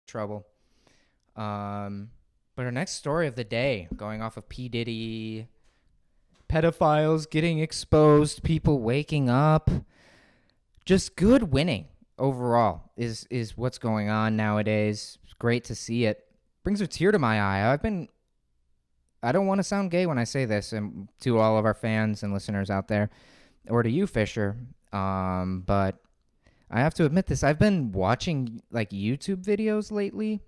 trouble. But our next story of the day, going off of P. Diddy, pedophiles getting exposed, people waking up, just good winning overall is what's going on nowadays. It's great to see it. Brings a tear to my eye. I don't want to sound gay when I say this, and to all of our fans and listeners out there, or to you, Fisher. But I have to admit this. I've been watching like YouTube videos lately,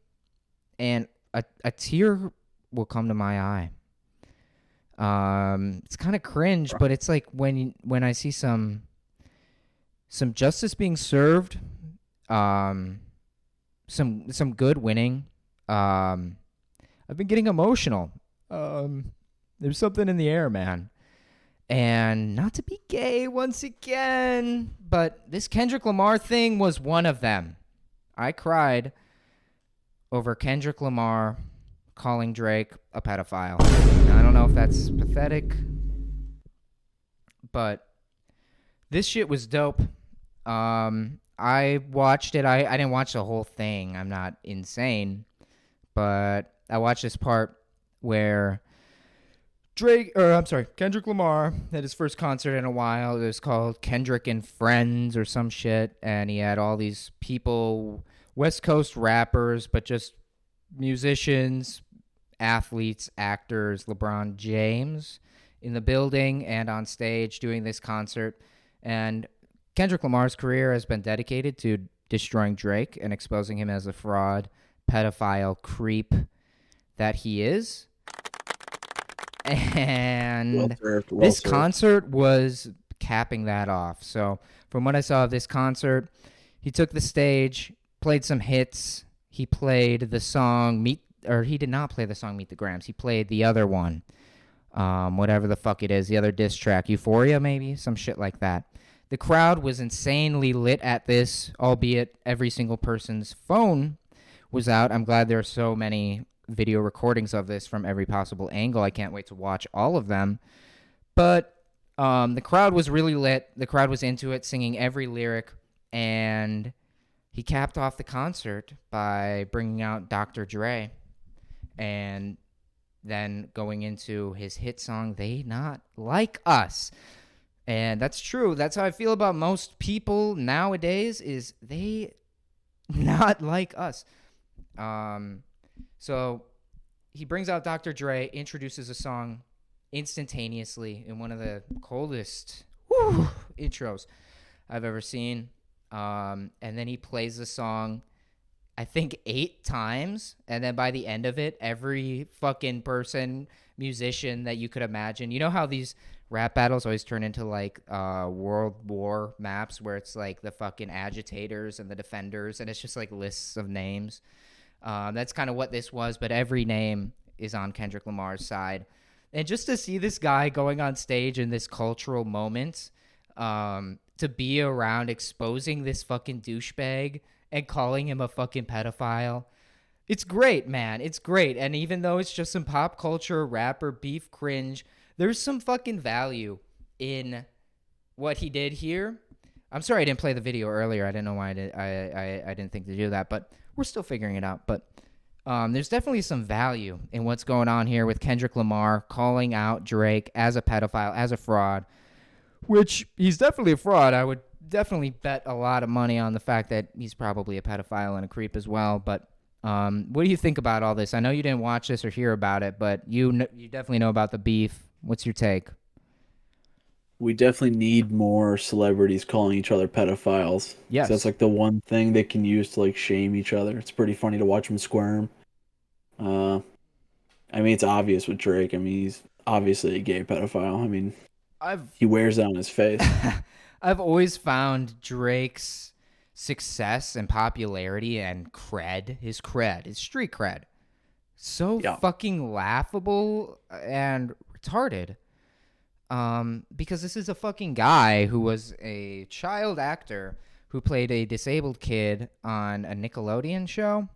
and a tear will come to my eye. It's kind of cringe, but it's like when I see some justice being served, some good winning. I've been getting emotional. There's something in the air, man. And not to be gay once again, but this Kendrick Lamar thing was one of them. I cried over Kendrick Lamar calling Drake a pedophile. Now, I don't know if that's pathetic, but this shit was dope. I watched it. I didn't watch the whole thing. I'm not insane, but I watched this part where Kendrick Lamar had his first concert in a while. It was called Kendrick and Friends or some shit, and he had all these people, West Coast rappers, but just musicians, athletes, actors, LeBron James in the building and on stage doing this concert. And Kendrick Lamar's career has been dedicated to destroying Drake and exposing him as a fraud, pedophile, creep that he is. And this concert was capping that off. So from what I saw of this concert, he took the stage, played some hits. He played the song he did not play the song Meet the Grams. He played the other one, whatever the fuck it is, the other diss track, Euphoria maybe, some shit like that. The crowd was insanely lit at this, albeit every single person's phone was out. I'm glad there are so many video recordings of this from every possible angle. I can't wait to watch all of them. But the crowd was really lit. The crowd was into it, singing every lyric. And he capped off the concert by bringing out Dr. Dre and then going into his hit song, They Not Like Us. And that's true. That's how I feel about most people nowadays, is they not like us. So he brings out Dr. Dre, introduces a song instantaneously in one of the coldest intros I've ever seen. And then he plays the song, I think 8 times. And then by the end of it, every fucking musician that you could imagine. You know how these rap battles always turn into like World War maps where it's like the fucking agitators and the defenders, and it's just like lists of names. That's kind of what this was, but every name is on Kendrick Lamar's side. And just to see this guy going on stage in this cultural moment, to be around exposing this fucking douchebag and calling him a fucking pedophile, it's great, man. It's great. And even though it's just some pop culture, rapper, beef cringe, there's some fucking value in what he did here. I'm sorry I didn't play the video earlier. I didn't know why I didn't think to do that, but we're still figuring it out. But there's definitely some value in what's going on here with Kendrick Lamar calling out Drake as a pedophile, as a fraud, which he's definitely a fraud. I would definitely bet a lot of money on the fact that he's probably a pedophile and a creep as well. But what do you think about all this? I know you didn't watch this or hear about it, but you definitely know about the beef. What's your take? We definitely need more celebrities calling each other pedophiles. Yes. So that's like the one thing they can use to like shame each other. It's pretty funny to watch them squirm. I mean, it's obvious with Drake. I mean, he's obviously a gay pedophile. I mean, he wears it on his face. I've always found Drake's success and popularity and his street cred, so fucking laughable and retarded. Because this is a fucking guy who was a child actor who played a disabled kid on a Nickelodeon show.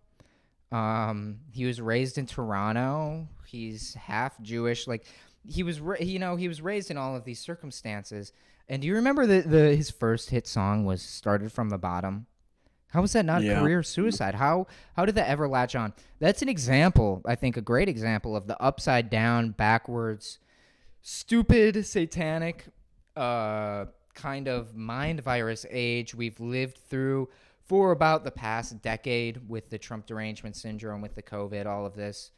He was raised in Toronto. He's half Jewish. Like he was raised in all of these circumstances. And do you remember his first hit song was "Started from the Bottom"? How was that not a Yeah. career suicide? How did that ever latch on? That's an example, I think, a great example of the upside down, backwards, stupid, satanic, kind of mind virus age we've lived through for about the past decade with the Trump derangement syndrome, with the COVID, all of this.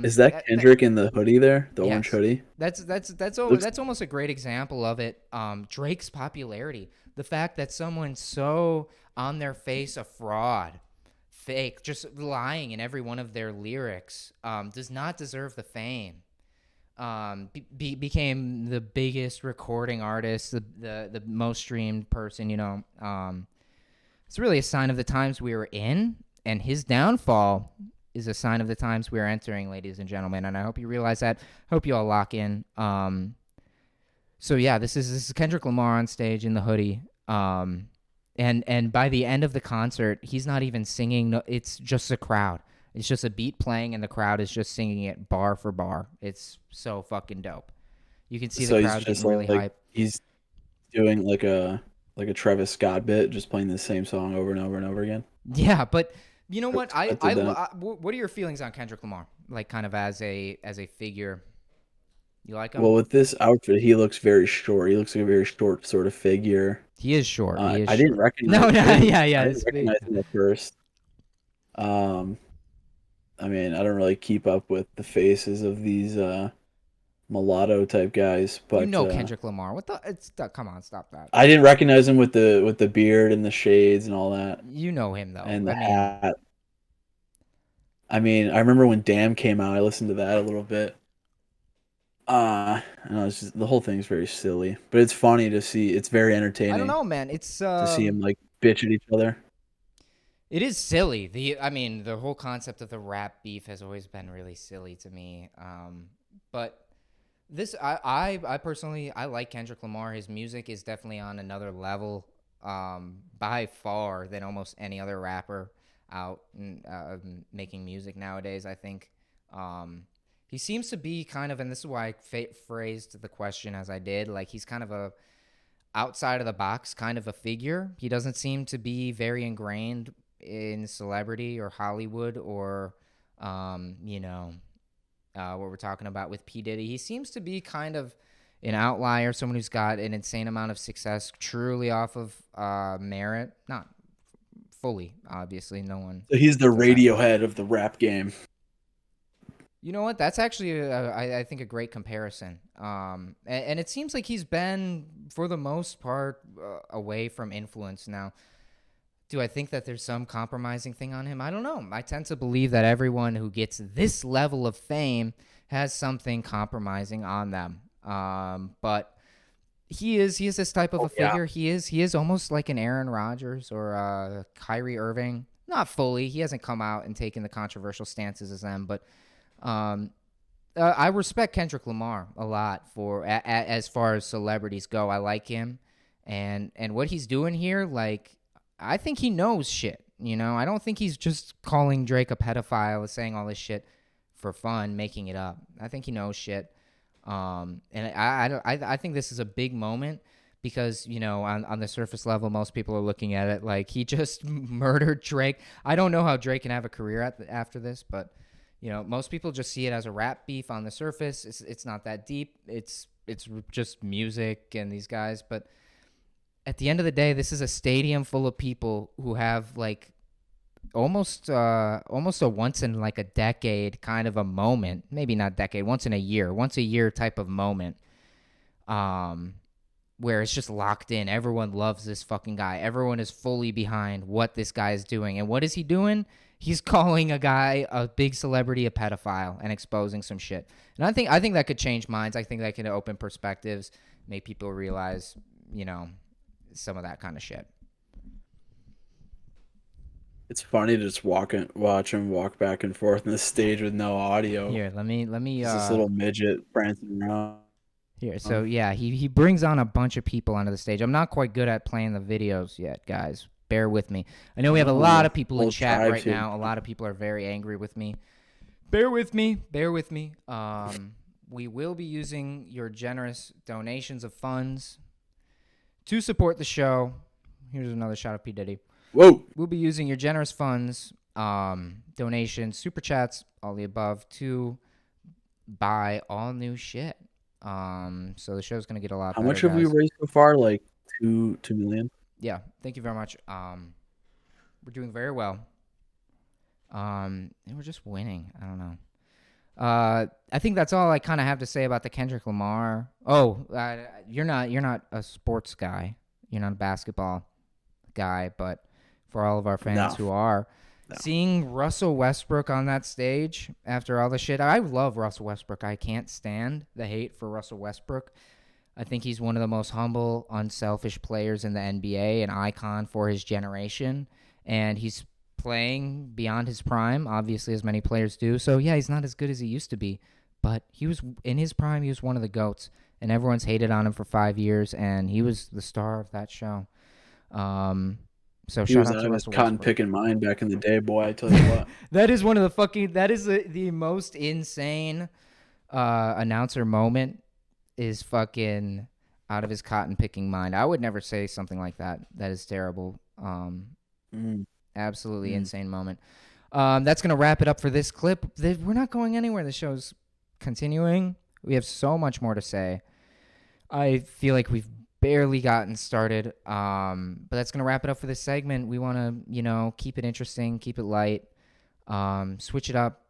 Is that Kendrick in the hoodie there? The orange Yes, hoodie? Looks that's almost a great example of it. Drake's popularity, the fact that someone so on their face a fraud, fake, just lying in every one of their lyrics, does not deserve the fame. Became the biggest recording artist, the most streamed person. It's really a sign of the times we were in, and his downfall is a sign of the times we are entering, ladies and gentlemen. And I hope you realize that. Hope you all lock in. So yeah, this is Kendrick Lamar on stage in the hoodie. And by the end of the concert, he's not even singing. No, it's just a crowd. It's just a beat playing, and the crowd is just singing it bar for bar. It's so fucking dope. You can see So the he's crowd just getting really hype. he's doing like a Travis Scott bit, just playing the same song over and over and over again. Yeah, but you know what? Expected that. What are your feelings on Kendrick Lamar? Like, kind of as a figure. You like him? Well, with this outfit, he looks very short. He looks like a very short sort of figure. He is short. He is I didn't short. recognize. No, I didn't, yeah. I didn't recognize him at first. I mean, I don't really keep up with the faces of these mulatto type guys, You but know Kendrick Lamar. What the? Come on, stop that. I didn't recognize him with the beard and the shades and all that You know him though. and the I mean, hat. I mean, I remember when Damn came out. I listened to that a little bit. I know, it's just, the whole thing's very silly, but it's funny to see. It's very I don't entertaining know, man. It's to see him like bitch at each other. It is silly. The whole concept of the rap beef has always been really silly to me. But this, I personally, I like Kendrick Lamar. His music is definitely on another level, by far than almost any other rapper out making music nowadays. I think, he seems to be kind of, and this is why I phrased the question as I did. Like, he's kind of a outside of the box kind of a figure. He doesn't seem to be very ingrained in celebrity or Hollywood or, what we're talking about with P. Diddy. He seems to be kind of an outlier, someone who's got an insane amount of success truly off of merit. Not fully, obviously. No one. So he's the Radiohead of the rap game. You know what? That's actually, I think, a great comparison. And it seems like he's been, for the most part, away from influence now. Do I think that there's some compromising thing on him? I don't know. I tend to believe that everyone who gets this level of fame has something compromising on them. But he is this type of a figure. Yeah. He is almost like an Aaron Rodgers or a Kyrie Irving. Not fully. He hasn't come out and taken the controversial stances as them, but I respect Kendrick Lamar a lot for as far as celebrities go. I like him, and what he's doing here, like, I think he knows shit. I don't think he's just calling Drake a pedophile, saying all this shit for fun, making it up. I think he knows shit, and I think this is a big moment because on the surface level, most people are looking at it like he just murdered Drake. I don't know how Drake can have a career after this, but. Most people just see it as a rap beef on the surface. It's not that deep. It's just music and these guys. But at the end of the day, this is a stadium full of people who have like almost a once in like a decade kind of a moment. Maybe not decade, once a year type of moment. Where it's just locked in. Everyone loves this fucking guy. Everyone is fully behind what this guy is doing. And what is he doing? He's calling a big celebrity, a pedophile and exposing some shit. And I think that could change minds. I think that could open perspectives, make people realize, some of that kind of shit. It's funny to just watch him walk back and forth on the stage with no audio. Here, let me. This little midget prancing around. Here, so yeah, he brings on a bunch of people onto the stage. I'm not quite good at playing the videos yet, guys. Bear with me. I know we have a lot of people in chat right now. A lot of people are very angry with me. Bear with me. We will be using your generous donations of funds to support the show. Here's another shot of P. Diddy. Whoa. We'll be using your generous funds, donations, super chats, all the above to buy all new shit. So the show's gonna get a lot How better, much have we guys. raised so far? Like 2 million. Yeah, thank you very much. We're doing very well. And we're just winning. I don't know. I think that's all I kind of have to say about the Kendrick Lamar. Oh, you're not a sports guy. You're not a basketball guy, but for all of our fans who are, seeing Russell Westbrook on that stage after all the shit, I love Russell Westbrook. I can't stand the hate for Russell Westbrook. I think he's one of the most humble, unselfish players in the NBA, an icon for his generation, and he's playing beyond his prime, obviously, as many players do. So, yeah, he's not as good as he used to be, but he was in his prime. He was one of the GOATs, and everyone's hated on him for 5 years, and he was the star of that show. So He shout was out to out of his Russell cotton Westbrook. picking mind back in the day, boy. I tell you what. That is one of the fucking. That is the most insane announcer moment. Is fucking out of his cotton picking mind. I would never say something like that. That is terrible. Absolutely insane moment. That's gonna wrap it up for this clip. We're not going anywhere. The show's continuing. We have so much more to say. I feel like we've barely gotten started. But that's gonna wrap it up for this segment. We want to, keep it interesting, keep it light, switch it up.